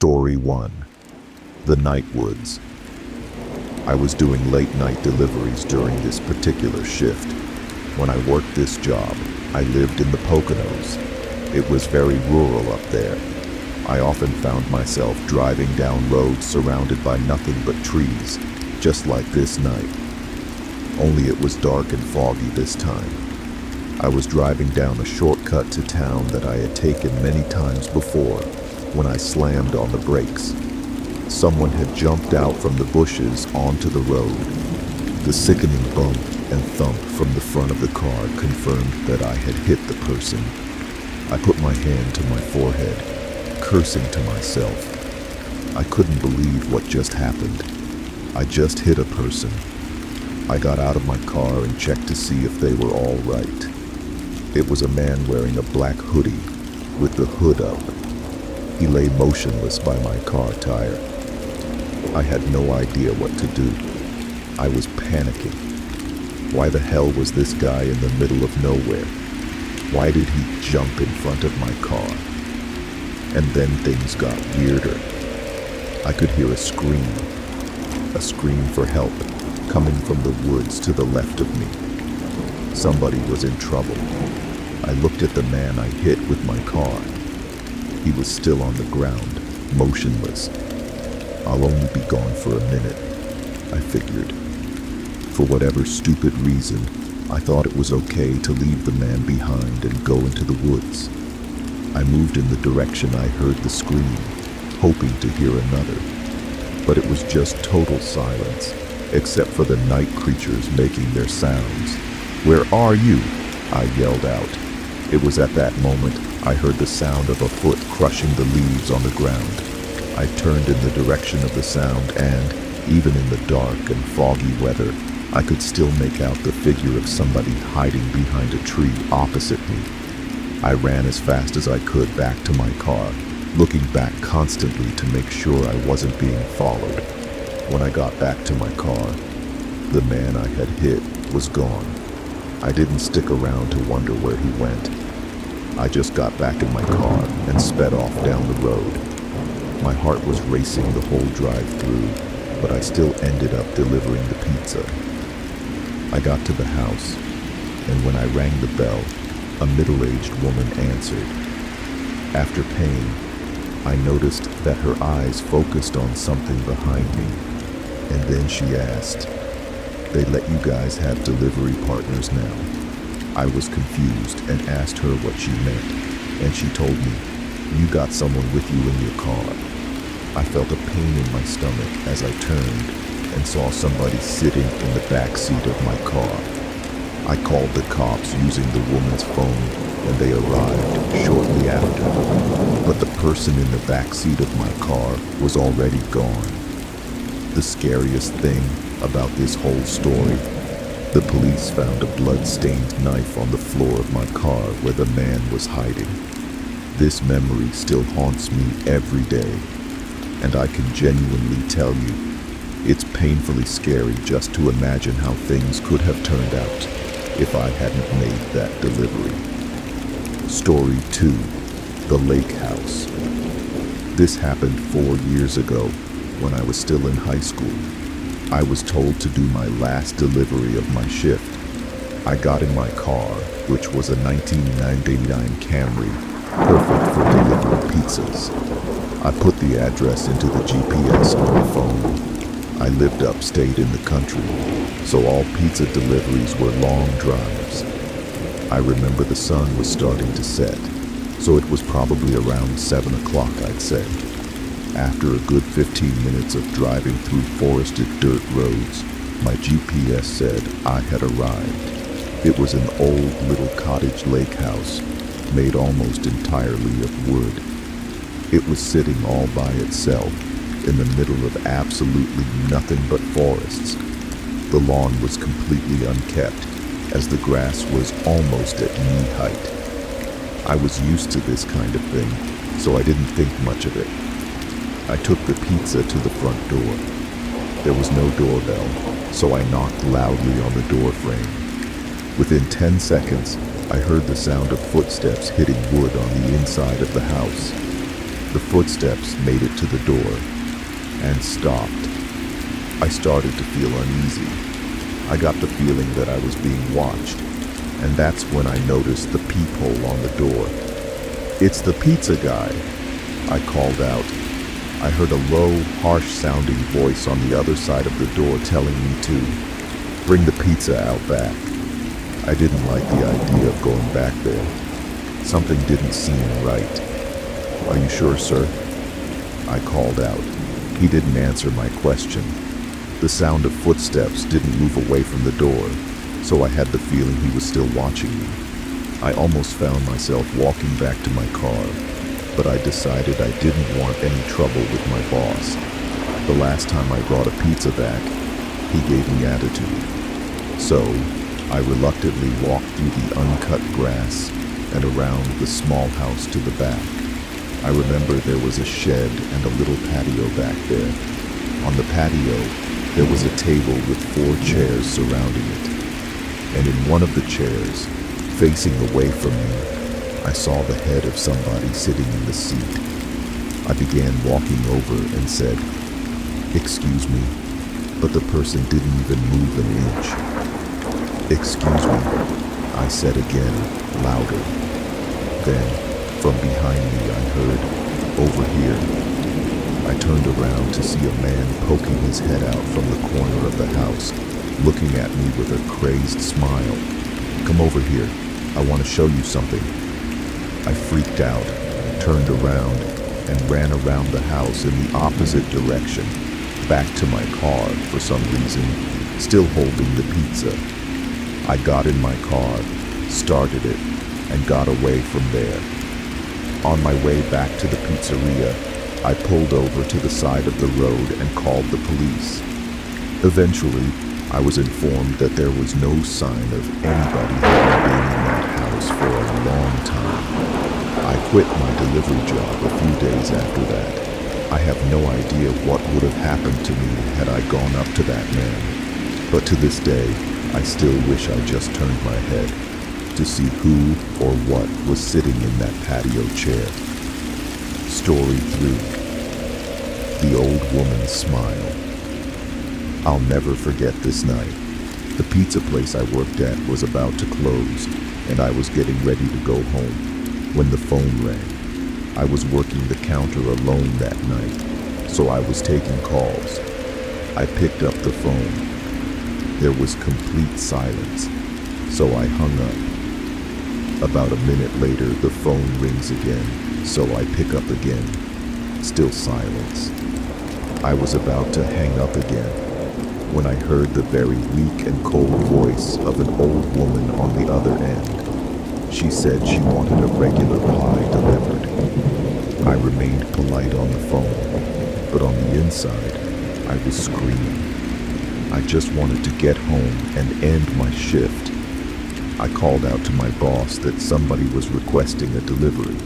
Story 1. The Night Woods. I was doing late night deliveries during this particular shift. When I worked this job, I lived in the Poconos. It was very rural up there. I often found myself driving down roads surrounded by nothing but trees, just like this night. Only it was dark and foggy this time. I was driving down a shortcut to town that I had taken many times before when I slammed on the brakes. Someone had jumped out from the bushes onto the road. The sickening bump and thump from the front of the car confirmed that I had hit the person. I put my hand to my forehead, cursing to myself. I couldn't believe what just happened. I just hit a person. I got out of my car and checked to see if they were all right. It was a man wearing a black hoodie with the hood up. He lay motionless by my car tire. I had no idea what to do. I was panicking. Why the hell was this guy in the middle of nowhere? Why did he jump in front of my car? And then things got weirder. I could hear a scream for help, coming from the woods to the left of me. Somebody was in trouble. I looked at the man I hit with my car. He was still on the ground, motionless. I'll only be gone for a minute, I figured. For whatever stupid reason, I thought it was okay to leave the man behind and go into the woods. I moved in the direction I heard the scream, hoping to hear another. But it was just total silence, except for the night creatures making their sounds. "Where are you?" I yelled out. It was at that moment I heard the sound of a foot crushing the leaves on the ground. I turned in the direction of the sound and, even in the dark and foggy weather, I could still make out the figure of somebody hiding behind a tree opposite me. I ran as fast as I could back to my car, looking back constantly to make sure I wasn't being followed. When I got back to my car, the man I had hit was gone. I didn't stick around to wonder where he went. I just got back in my car and sped off down the road. My heart was racing the whole drive through, but I still ended up delivering the pizza. I got to the house, and when I rang the bell, a middle-aged woman answered. After paying, I noticed that her eyes focused on something behind me, and then she asked, "They let you guys have delivery partners now?" I was confused and asked her what she meant, and she told me, "You got someone with you in your car." I felt a pain in my stomach as I turned and saw somebody sitting in the back seat of my car. I called the cops using the woman's phone, and they arrived shortly after. But the person in the back seat of my car was already gone. The scariest thing about this whole story, the police found a blood-stained knife on the floor of my car where the man was hiding. This memory still haunts me every day, and I can genuinely tell you, it's painfully scary just to imagine how things could have turned out if I hadn't made that delivery. Story 2. The Lake House. This happened 4 years ago when I was still in high school. I was told to do my last delivery of my shift. I got in my car, which was a 1999 Camry, perfect for delivering pizzas. I put the address into the GPS on my phone. I lived upstate in the country, so all pizza deliveries were long drives. I remember the sun was starting to set, so it was probably around 7 o'clock, I'd say. After a good 15 minutes of driving through forested dirt roads, my GPS said I had arrived. It was an old little cottage lake house, made almost entirely of wood. It was sitting all by itself, in the middle of absolutely nothing but forests. The lawn was completely unkept, as the grass was almost at knee height. I was used to this kind of thing, so I didn't think much of it. I took the pizza to the front door. There was no doorbell, so I knocked loudly on the door frame. Within 10 seconds, I heard the sound of footsteps hitting wood on the inside of the house. The footsteps made it to the door and stopped. I started to feel uneasy. I got the feeling that I was being watched, and that's when I noticed the peephole on the door. "It's the pizza guy," I called out. I heard a low, harsh-sounding voice on the other side of the door telling me to bring the pizza out back. I didn't like the idea of going back there. Something didn't seem right. "Are you sure, sir?" I called out. He didn't answer my question. The sound of footsteps didn't move away from the door, so I had the feeling he was still watching me. I almost found myself walking back to my car, but I decided I didn't want any trouble with my boss. The last time I brought a pizza back, he gave me attitude. So, I reluctantly walked through the uncut grass and around the small house to the back. I remember there was a shed and a little patio back there. On the patio, there was a table with 4 chairs surrounding it. And in one of the chairs, facing away from me, I saw the head of somebody sitting in the seat. I began walking over and said, "Excuse me," but the person didn't even move an inch. "Excuse me," I said again, louder. Then, from behind me, I heard, "Over here." I turned around to see a man poking his head out from the corner of the house, looking at me with a crazed smile. "Come over here. I want to show you something." I freaked out, turned around, and ran around the house in the opposite direction, back to my car for some reason, still holding the pizza. I got in my car, started it, and got away from there. On my way back to the pizzeria, I pulled over to the side of the road and called the police. Eventually, I was informed that there was no sign of anybody having been in that house for a long time. I quit my delivery job a few days after that. I have no idea what would have happened to me had I gone up to that man. But to this day, I still wish I just turned my head to see who or what was sitting in that patio chair. Story 3. The Old Woman's Smile. I'll never forget this night. The pizza place I worked at was about to close, and I was getting ready to go home when the phone rang. I was working the counter alone that night, so I was taking calls. I picked up the phone. There was complete silence, so I hung up. About a minute later, the phone rings again, so I pick up again. Still silence. I was about to hang up again when I heard the very weak and cold voice of an old woman on the other end. She said she wanted a regular pie delivered. I remained polite on the phone, but on the inside, I was screaming. I just wanted to get home and end my shift. I called out to my boss that somebody was requesting a delivery.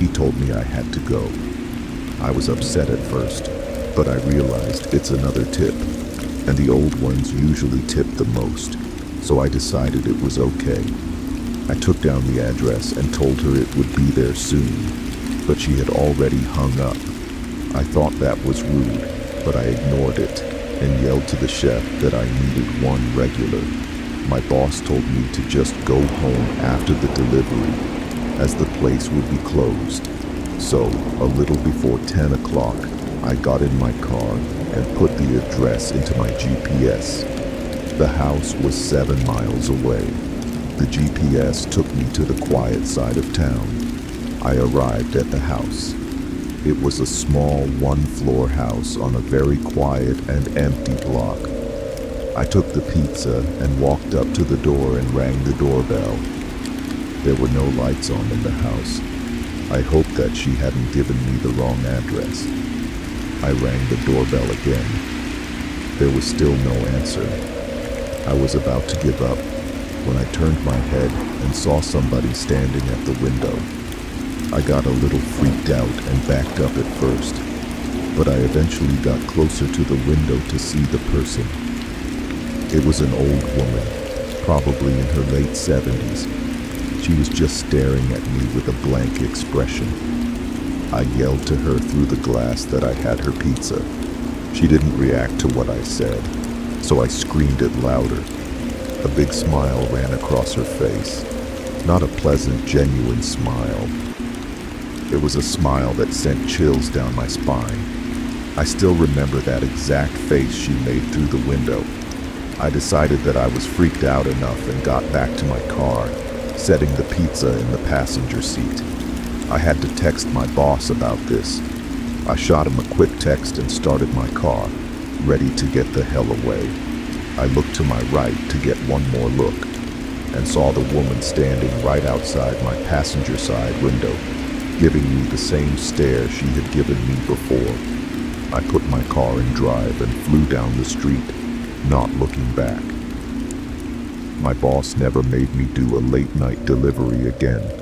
He told me I had to go. I was upset at first, but I realized it's another tip, and the old ones usually tip the most, so I decided it was okay. I took down the address and told her it would be there soon, but she had already hung up. I thought that was rude, but I ignored it and yelled to the chef that I needed one regular. My boss told me to just go home after the delivery, as the place would be closed. So, a little before 10 o'clock, I got in my car and put the address into my GPS. The house was 7 miles away. The GPS took me to the quiet side of town. I arrived at the house. It was a small 1-floor house on a very quiet and empty block. I took the pizza and walked up to the door and rang the doorbell. There were no lights on in the house. I hoped that she hadn't given me the wrong address. I rang the doorbell again. There was still no answer. I was about to give up when I turned my head and saw somebody standing at the window. I got a little freaked out and backed up at first, but I eventually got closer to the window to see the person. It was an old woman, probably in her late 70s. She was just staring at me with a blank expression. I yelled to her through the glass that I had her pizza. She didn't react to what I said, so I screamed it louder. A big smile ran across her face. Not a pleasant, genuine smile. It was a smile that sent chills down my spine. I still remember that exact face she made through the window. I decided that I was freaked out enough and got back to my car, setting the pizza in the passenger seat. I had to text my boss about this. I shot him a quick text and started my car, ready to get the hell away. I looked to my right to get one more look, and saw the woman standing right outside my passenger side window, giving me the same stare she had given me before. I put my car in drive and flew down the street, not looking back. My boss never made me do a late night delivery again.